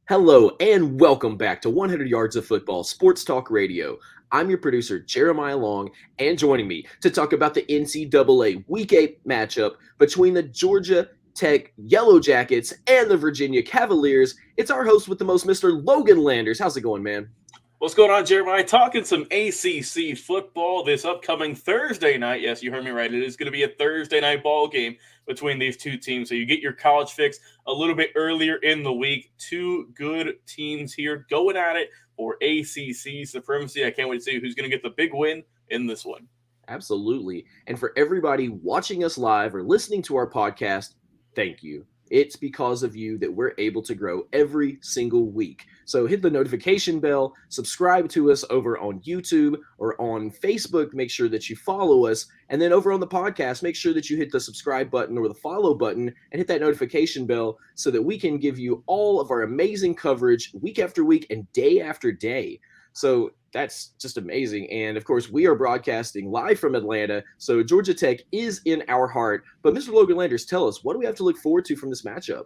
Hello and welcome back to 100 Yards of Football Sports Talk Radio. I'm your producer, Jeremiah Long, and joining me to talk about the NCAA Week 8 matchup between the Georgia Tech Yellow Jackets and the Virginia Cavaliers, it's our host with the most, Mr. Logan Landers. How's it going, man? What's going on, Jeremiah? Talking some ACC football this upcoming Thursday night. Yes, you heard me right. It is going to be a Thursday night ball game between these two teams. So you get your college fix a little bit earlier in the week. Two good teams here going at it for ACC supremacy. I can't wait to see who's going to get the big win in this one. Absolutely. And for everybody watching us live or listening to our podcast, thank you. It's because of you that we're able to grow every single week. So hit the notification bell, subscribe to us over on YouTube or on Facebook. Make sure that you follow us. And then over on the podcast, make sure that you hit the subscribe button or the follow button and hit that notification bell so that we can give you all of our amazing coverage week after week and day after day. So that's just amazing. And of course, we are broadcasting live from Atlanta. So Georgia Tech is in our heart. But Mr. Logan Landers, tell us, what do we have to look forward to from this matchup?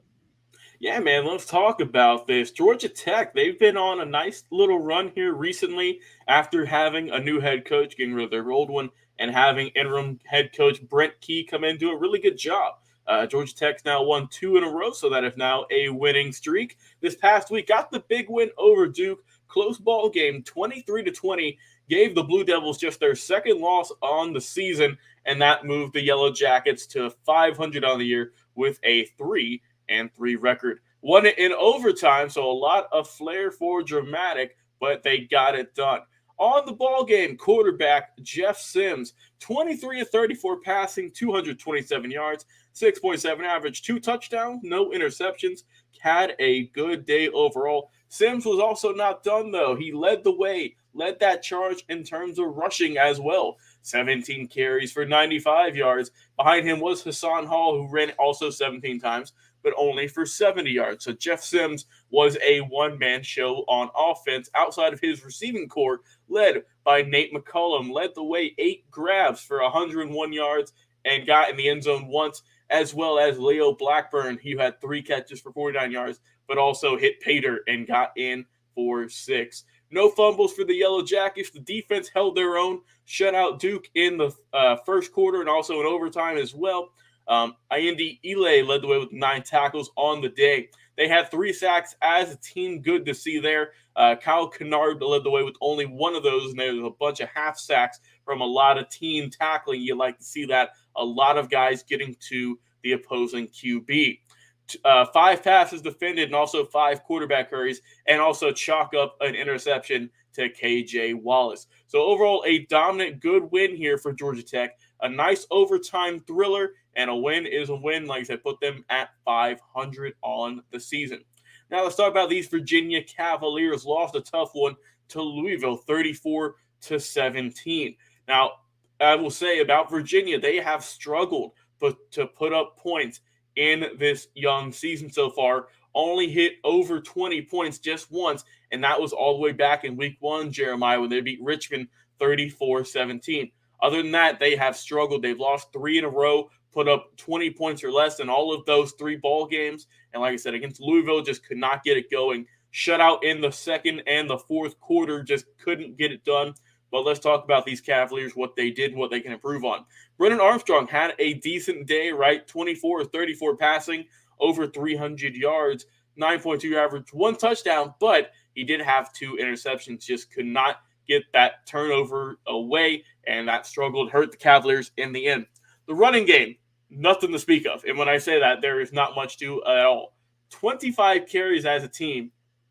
Yeah, man, let's talk about this. Georgia Tech, they've been on a nice little run here recently after having a new head coach, getting rid of their old one, and having interim head coach Brent Key come in and do a really good job. Georgia Tech's now won 2 in a row, so that is now a winning streak. This past week, got the big win over Duke. Close ball game, 23-20, gave the Blue Devils just their second loss on the season, and that moved the Yellow Jackets to 500 on the year with a 3-3 record. Won it in overtime, so a lot of flair for dramatic, but they got it done. On the ball game, quarterback Jeff Sims, 23-34 passing, 227 yards, 6.7 average, 2 touchdowns, no interceptions. Had a good day overall. Sims was also not done, though. He led the way, led that charge in terms of rushing as well. 17 carries for 95 yards. Behind him was Hassan Hall, who ran also 17 times, but only for 70 yards. So Jeff Sims was a one-man show on offense outside of his receiving corps, led by Nate McCullum. Led the way, 8 grabs for 101 yards and got in the end zone once, as well as Leo Blackburn. He had 3 catches for 49 yards, but also hit Pater and got in for 6. No fumbles for the Yellow Jackets. The defense held their own, shut out Duke in the first quarter and also in overtime as well. Ayinde Ile led the way with 9 tackles on the day. They had 3 sacks as a team. Good to see there. Kyle Kennard led the way with only 1 of those, and there was a bunch of half sacks from a lot of team tackling. You like to see that. A lot of guys getting to the opposing QB. 5 passes defended and also 5 quarterback hurries, and also chalk up an interception to KJ Wallace. So overall, a dominant, good win here for Georgia Tech. A nice overtime thriller, and a win is a win. Like I said, put them at 500 on the season. Now let's talk about these Virginia Cavaliers. Lost a tough one to Louisville, 34-17. Now, I will say about Virginia, they have struggled to put up points in this young season so far. Only hit over 20 points just once, and that was all the way back in week 1, Jeremiah, when they beat Richmond 34-17. Other than that, they have struggled. They've lost 3 in a row, put up 20 points or less in all of those 3 ball games. And like I said, against Louisville, just could not get it going. Shut out in the second and the fourth quarter, just couldn't get it done. But let's talk about these Cavaliers, what they did and what they can improve on. Brennan Armstrong had a decent day, right? 24-34 passing, over 300 yards, 9.2 average, 1 touchdown, but he did have 2 interceptions, just could not get that turnover away, and that struggled, hurt the Cavaliers in the end. The running game, nothing to speak of. And when I say that, there is not much to at all. 25 carries as a team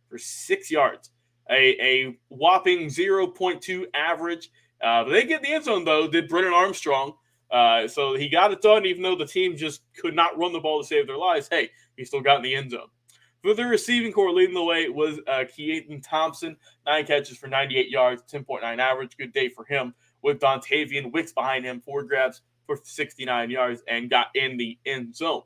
for 6 yards. A whopping 0.2 average. They get in the end zone, though, did Brennan Armstrong. So he got it done, even though the team just could not run the ball to save their lives. Hey, he still got in the end zone. For the receiving corps, leading the way was Keaton Thompson, 9 catches for 98 yards, 10.9 average. Good day for him. With Dontavian Wicks behind him, 4 grabs for 69 yards and got in the end zone.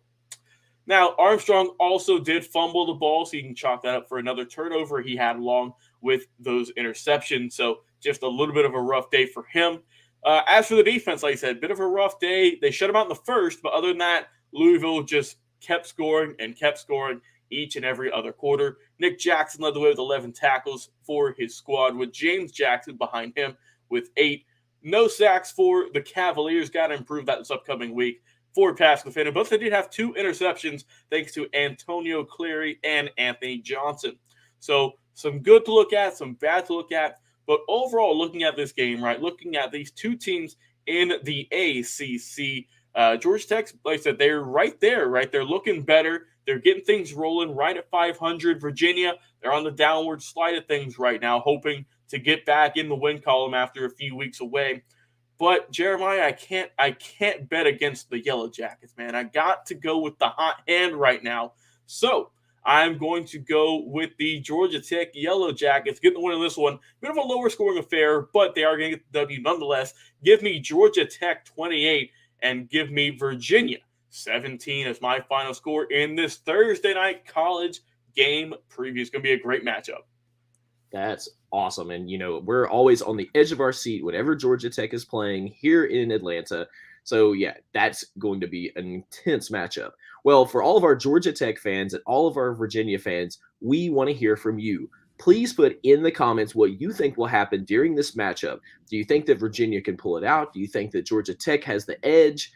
Now, Armstrong also did fumble the ball, so you can chalk that up for another turnover he had along with those interceptions. So just a little bit of a rough day for him. As for the defense, like I said, bit of a rough day. They shut him out in the first, but other than that, Louisville just kept scoring and kept scoring. each and every other quarter. Nick Jackson led the way with 11 tackles for his squad, with James Jackson behind him with 8. No sacks for the Cavaliers. Got to improve that this upcoming week for pass defending, but they did have 2 interceptions thanks to Antonio Cleary and Anthony Johnson. So some good to look at, some bad to look at. But overall, looking at this game, right, looking at these 2 teams in the ACC, Georgia Tech, like I said, they're right there, right? They're looking better. They're getting things rolling right at 500. Virginia, they're on the downward slide of things right now, hoping to get back in the win column after a few weeks away. But Jeremiah, I can't bet against the Yellow Jackets, man. I got to go with the hot hand right now. So I'm going to go with the Georgia Tech Yellow Jackets. Getting the win in this one. Bit of a lower scoring affair, but they are going to get the W nonetheless. Give me Georgia Tech 28 and give me Virginia 17 as my final score in this Thursday night college game preview. It's going to be a great matchup. That's awesome. And, we're always on the edge of our seat whenever Georgia Tech is playing here in Atlanta. So, yeah, that's going to be an intense matchup. Well, for all of our Georgia Tech fans and all of our Virginia fans, we want to hear from you. Please put in the comments what you think will happen during this matchup. Do you think that Virginia can pull it out? Do you think that Georgia Tech has the edge?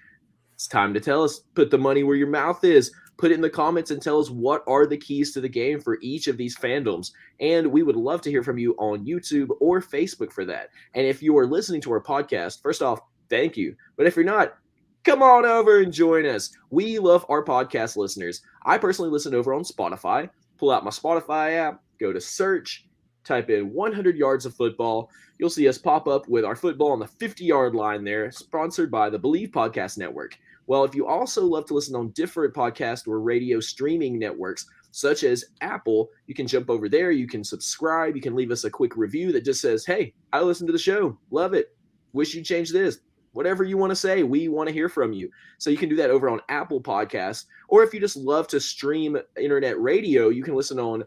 It's time to tell us. Put the money where your mouth is. Put it in the comments and tell us what are the keys to the game for each of these fandoms. And we would love to hear from you on YouTube or Facebook for that. And if you are listening to our podcast, first off, thank you. But if you're not, come on over and join us. We love our podcast listeners. I personally listen over on Spotify. Pull out my Spotify app, go to search, type in 100 yards of football. You'll see us pop up with our football on the 50-yard line there, sponsored by the Believe Podcast Network. Well, if you also love to listen on different podcast or radio streaming networks, such as Apple, you can jump over there. You can subscribe. You can leave us a quick review that just says, hey, I listened to the show. Love it. Wish you'd change this. Whatever you want to say, we want to hear from you. So you can do that over on Apple Podcasts. Or if you just love to stream internet radio, you can listen on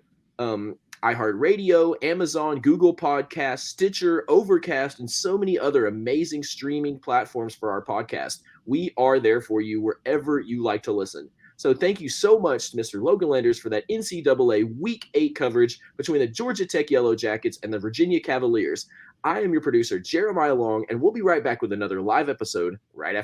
iHeartRadio, Amazon, Google Podcasts, Stitcher, Overcast, and so many other amazing streaming platforms for our podcast. We are there for you wherever you like to listen. So thank you so much to Mr. Logan Landers for that NCAA Week 8 coverage between the Georgia Tech Yellow Jackets and the Virginia Cavaliers. I am your producer, Jeremiah Long, and we'll be right back with another live episode right after